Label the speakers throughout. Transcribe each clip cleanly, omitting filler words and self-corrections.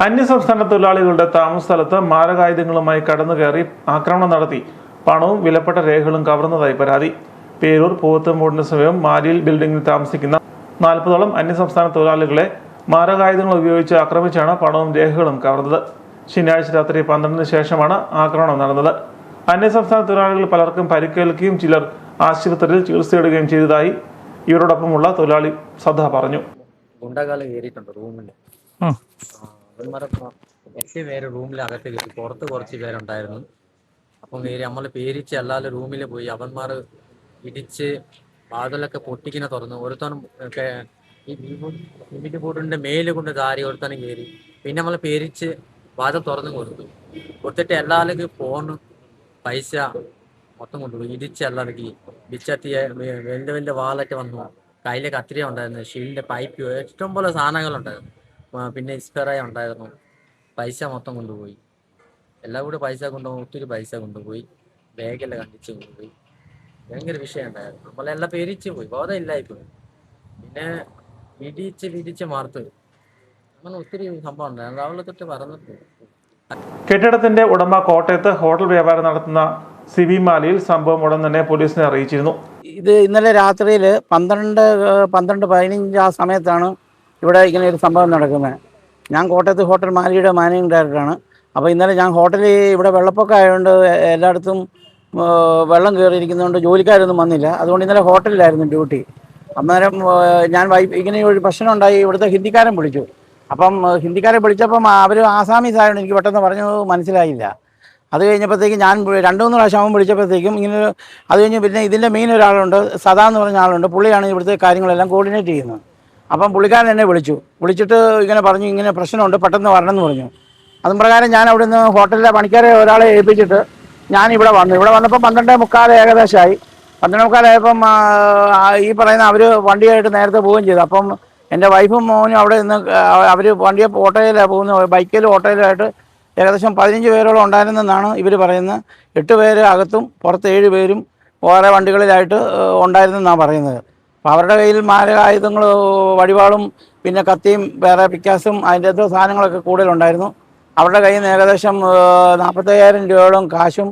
Speaker 1: അന്യസംസ്ഥാന തൊഴിലാളികളുടെ താമസ സ്ഥലത്ത് മാരകായുധങ്ങളുമായി കടന്നുകയറി ആക്രമണം നടത്തി പണവും വിലപ്പെട്ട രേഖകളും കവർന്നതായി പരാതി. പേരൂർ പൂവത്തുംമൂടിന് സമീപം മാരിയിൽ ബിൽഡിംഗിൽ താമസിക്കുന്ന 40ഓളം അന്യസംസ്ഥാന തൊഴിലാളികളെ മാരകായുധങ്ങൾ ഉപയോഗിച്ച് ആക്രമിച്ചാണ് പണവും രേഖകളും കവർന്നത്. ശനിയാഴ്ച രാത്രി 12-ന് ശേഷമാണ് ആക്രമണം നടന്നത്. അന്യസംസ്ഥാന തൊഴിലാളികൾ പലർക്കും പരിക്കേൽക്കുകയും ചിലർ ആശുപത്രിയിൽ ചികിത്സ തേടുകയും ചെയ്തതായി ഇവരോടൊപ്പമുള്ള തൊഴിലാളി സദ പറഞ്ഞു.
Speaker 2: അവന്മാരെ 8 പേര് റൂമിലകത്ത് കയറി, പുറത്ത് കുറച്ച് പേരുണ്ടായിരുന്നു. അപ്പം കയറി നമ്മൾ പേരിച്ച് അല്ലാതെ റൂമിൽ പോയി അവന്മാർ ഇടിച്ച് വാതിലൊക്കെ പൊട്ടിക്കിനെ തുറന്നു. ഒരുത്തനും ഒക്കെ ഈ ലിമിറ്റ് ബോർഡിന്റെ മേല് കൊണ്ട് ദാരി ഒരുത്തനും കയറി. പിന്നെ നമ്മൾ പേരിച്ച് വാതിൽ തുറന്നു കൊടുത്തിട്ട് എല്ലാവർക്കും ഫോണ് പൈസ മൊത്തം കൊണ്ടുപോയി. ഇടിച്ച് എല്ലാവർക്കും ബിച്ചത്തിയ വലിയ വലിയ വാളൊക്കെ വന്നു. കയ്യിലെ കത്തിരി ഉണ്ടായിരുന്നു, ഷീലിന്റെ പൈപ്പ്, ഇഷ്ടം പോലെ സാധനങ്ങളുണ്ടായിരുന്നു. പിന്നെ ഇസ്പെറായ ഉണ്ടായിരുന്നു. പൈസ മൊത്തം കൊണ്ടുപോയി. എല്ലാം കൂടെ പൈസ കൊണ്ടുപോയി. ഒത്തിരി പൈസ കൊണ്ടുപോയി. ബാഗെല്ലാം കണ്ടിച്ച് കൊണ്ടുപോയി. ഭയങ്കര വിഷയം ഉണ്ടായിരുന്നു. നമ്മളെല്ലാം പേരിച്ച് പോയി, ബോധം ഇല്ലായിപ്പോയി. പിന്നെ വിടിച്ച് മാർത്ത് അങ്ങനെ ഒത്തിരി സംഭവം ഉണ്ടായിരുന്നു. രാവിലെ തൊട്ട് പറഞ്ഞിട്ട്
Speaker 1: കെട്ടിടത്തിന്റെ ഉടമ കോട്ടയത്ത് ഹോട്ടൽ വ്യാപാരം നടത്തുന്ന സിബി മാലിയിൽ സംഭവം ഉടൻ തന്നെ പോലീസിനെ അറിയിച്ചിരുന്നു.
Speaker 3: ഇത് ഇന്നലെ രാത്രിയിൽ 12-15 ആ സമയത്താണ് ഇവിടെ ഇങ്ങനെ ഒരു സംഭവം നടക്കുന്നത്. ഞാൻ കോട്ടയത്ത് ഹോട്ടൽ മാലിയുടെ മാനേജിംഗ് ഡയറക്ടറാണ്. അപ്പോൾ ഇന്നലെ ഞാൻ ഹോട്ടലിൽ ഇവിടെ വെള്ളപ്പൊക്കം ആയതുകൊണ്ട് എല്ലായിടത്തും വെള്ളം കയറിയിരിക്കുന്നതുകൊണ്ട് ജോലിക്കാരൊന്നും വന്നില്ല. അതുകൊണ്ട് ഇന്നലെ ഹോട്ടലിലായിരുന്നു ഡ്യൂട്ടി. അന്നേരം ഞാൻ ഇങ്ങനെ ഒരു പ്രശ്നം ഉണ്ടായി. ഇവിടുത്തെ ഹിന്ദിക്കാരൻ വിളിച്ചു. അപ്പം ഹിന്ദിക്കാരെ വിളിച്ചപ്പം അവർ ആസാമീസ് ആയതുകൊണ്ട് എനിക്ക് പെട്ടെന്ന് പറഞ്ഞത് മനസ്സിലായില്ല. അത് കഴിഞ്ഞപ്പോഴത്തേക്കും ഞാൻ 2-3 പ്രാവശ്യം അവൻ വിളിച്ചപ്പോഴത്തേക്കും ഇങ്ങനെ അത് കഴിഞ്ഞ് പിന്നെ ഇതിൻ്റെ മെയിൻ ഒരാളുണ്ട്, സദാ എന്ന് പറഞ്ഞ ആളുണ്ട്. പുള്ളിയാണ് ഇവിടുത്തെ കാര്യങ്ങളെല്ലാം കോർഡിനേറ്റ് ചെയ്യുന്നത്. അപ്പം പുള്ളിക്കാരൻ എന്നെ വിളിച്ചിട്ട് ഇങ്ങനെ പറഞ്ഞു, ഇങ്ങനെ പ്രശ്നമുണ്ട്, പെട്ടെന്ന് വരണമെന്ന് പറഞ്ഞു. അതും പ്രകാരം ഞാൻ അവിടെ നിന്ന് ഹോട്ടലിലെ പണിക്കാരെ ഒരാളെ ഏൽപ്പിച്ചിട്ട് ഞാൻ ഇവിടെ വന്നപ്പോൾ 12:45 ഏകദേശമായി. 12:45 ആയപ്പം ഈ പറയുന്ന അവർ വണ്ടിയായിട്ട് നേരത്തെ പോവുകയും ചെയ്തു. അപ്പം എൻ്റെ വൈഫും മോനും അവിടെ നിന്ന് അവർ വണ്ടിയെ ഓട്ടോയിലാണ് പോകുന്നത്. ബൈക്കിലും ഓട്ടോയിലായിട്ട് ഏകദേശം 15 പേരോളം ഉണ്ടായിരുന്നെന്നാണ് ഇവർ പറയുന്നത്. 8 പേര് അകത്തും പുറത്ത് 7 പേരും വേറെ വണ്ടികളിലായിട്ട് ഉണ്ടായിരുന്നെന്നാണ് പറയുന്നത്. അപ്പോൾ അവരുടെ കയ്യിൽ മാരകായുധങ്ങൾ, വടിവാളും പിന്നെ കത്തിയും വേറെ പിക്കാസും അതിൻ്റെ എന്തോ സാധനങ്ങളൊക്കെ കൂടുതലുണ്ടായിരുന്നു. അവരുടെ കയ്യിൽ നിന്ന് ഏകദേശം 45,000 രൂപയോളം കാശും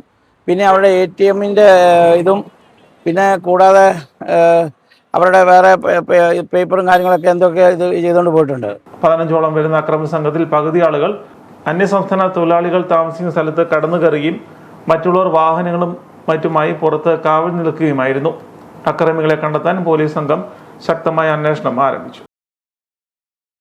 Speaker 3: പിന്നെ അവരുടെ ATM-ൻ്റെ ഇതും പിന്നെ കൂടാതെ അവരുടെ വേറെ പേപ്പറും കാര്യങ്ങളൊക്കെ എന്തൊക്കെ ഇത് ചെയ്തുകൊണ്ട് പോയിട്ടുണ്ട്.
Speaker 1: 15ഓളം വരുന്ന അക്രമ സംഘത്തിൽ പകുതി ആളുകൾ അന്യസംസ്ഥാന തൊഴിലാളികൾ താമസിക്കുന്ന സ്ഥലത്ത് കടന്നു കയറുകയും മറ്റുള്ളവർ വാഹനങ്ങളും മറ്റുമായി പുറത്ത് കാവൽ നിൽക്കുകയുമായിരുന്നു. അക്രമികളെ കണ്ടെത്താൻ പോലീസ് സംഘം ശക്തമായ അന്വേഷണം ആരംഭിച്ചു.